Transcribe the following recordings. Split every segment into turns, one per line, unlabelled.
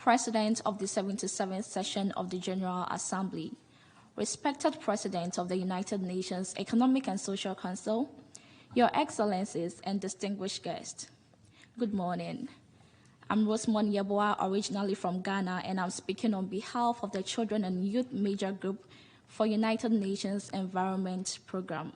President of the 77th session of the General Assembly, respected President of the United Nations Economic and Social Council, Your Excellencies and distinguished guests, good morning. I'm Rosemond Yeboah, originally from Ghana, and I'm speaking on behalf of the Children and Youth Major Group for United Nations Environment Program.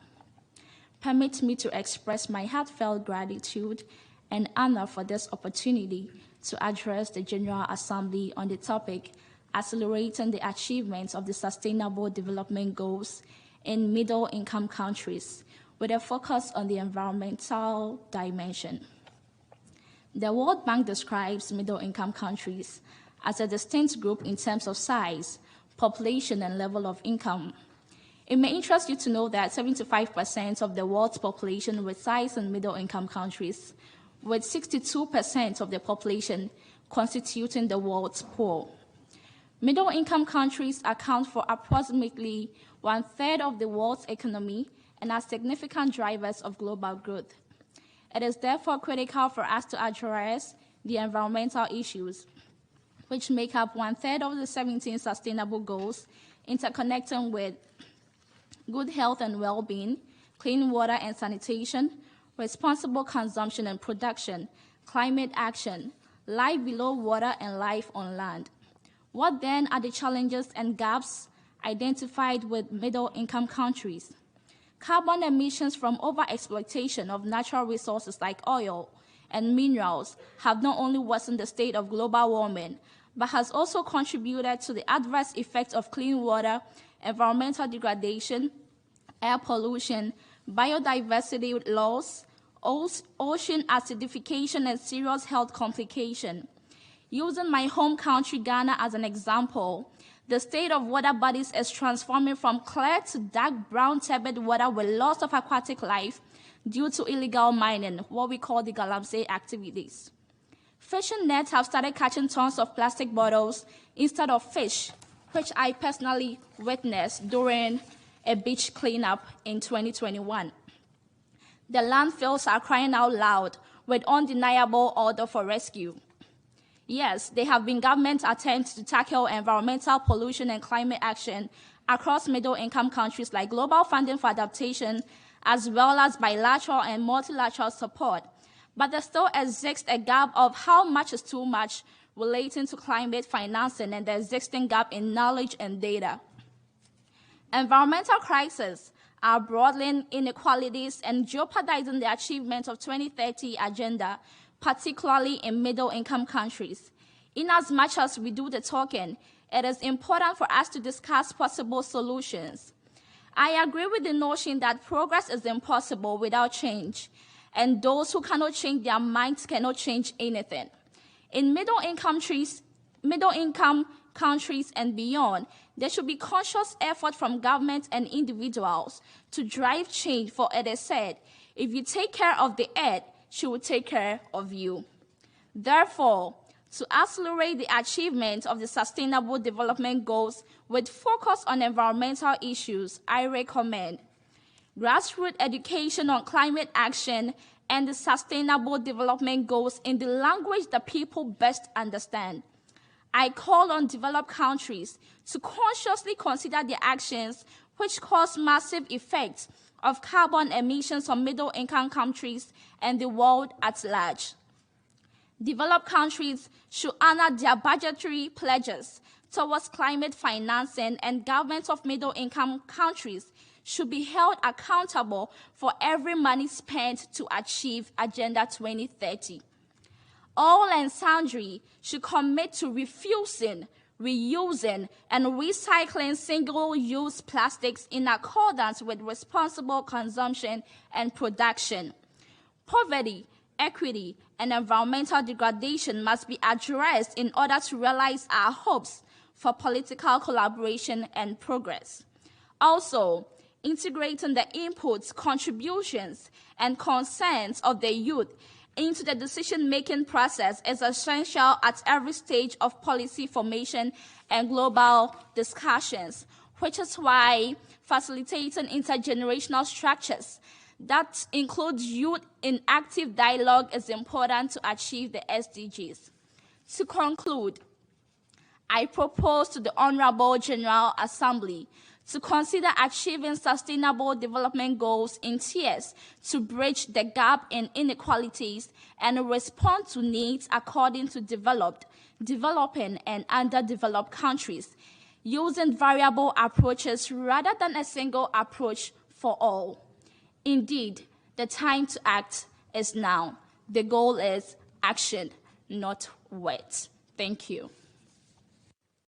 Permit me to express my heartfelt gratitude and honor for this opportunity to address the General Assembly on the topic accelerating the achievements of the Sustainable Development Goals in middle-income countries with a focus on the environmental dimension. The World Bank describes middle-income countries as a distinct group in terms of size, population, and level of income. It may interest you to know that 75% of the world's population resides in middle-income countries, with 62% of the population constituting the world's poor. Middle-income countries account for approximately one-third of the world's economy and are significant drivers of global growth. It is therefore critical for us to address the environmental issues, which make up one-third of the 17 sustainable goals, interconnecting with good health and well-being, clean water and sanitation, responsible consumption and production, climate action, life below water, and life on land. What then are the challenges and gaps identified with middle-income countries? Carbon emissions from overexploitation of natural resources like oil and minerals have not only worsened the state of global warming, but has also contributed to the adverse effects of clean water, environmental degradation, air pollution, biodiversity loss, ocean acidification, and serious health complications. Using my home country, Ghana, as an example, the state of water bodies is transforming from clear to dark brown turbid water with loss of aquatic life due to illegal mining, what we call the galamsey activities. Fishing nets have started catching tons of plastic bottles instead of fish, which I personally witnessed during a beach cleanup in 2021. The landfills are crying out loud with undeniable order for rescue. Yes, there have been government attempts to tackle environmental pollution and climate action across middle-income countries like global funding for adaptation, as well as bilateral and multilateral support. But there still exists a gap of how much is too much relating to climate financing and the existing gap in knowledge and data. Environmental crises are broadening inequalities and jeopardizing the achievement of 2030 agenda, particularly in middle-income countries. In as much as we do the talking, it is important for us to discuss possible solutions. I agree with the notion that progress is impossible without change, and those who cannot change their minds cannot change anything. In middle-income countries and beyond, there should be conscious effort from governments and individuals to drive change, for it is said, if you take care of the earth, she will take care of you. Therefore, to accelerate the achievement of the Sustainable Development Goals with focus on environmental issues, I recommend grassroots education on climate action and the Sustainable Development Goals in the language that people best understand. I call on developed countries to consciously consider their actions which cause massive effects of carbon emissions on middle-income countries and the world at large. Developed countries should honor their budgetary pledges towards climate financing, and governments of middle-income countries should be held accountable for every money spent to achieve Agenda 2030. All and sundry should commit to refusing, reusing, and recycling single-use plastics in accordance with responsible consumption and production. Poverty, equity, and environmental degradation must be addressed in order to realize our hopes for political collaboration and progress. Also, integrating the inputs, contributions, and concerns of the youth into the decision-making process is essential at every stage of policy formation and global discussions, which is why facilitating intergenerational structures that include youth in active dialogue is important to achieve the SDGs. To conclude, I propose to the Honorable General Assembly to consider achieving sustainable development goals in tiers to bridge the gap in inequalities and respond to needs according to developed, developing, and underdeveloped countries, using variable approaches rather than a single approach for all. Indeed, the time to act is now. The goal is action, not words. Thank you.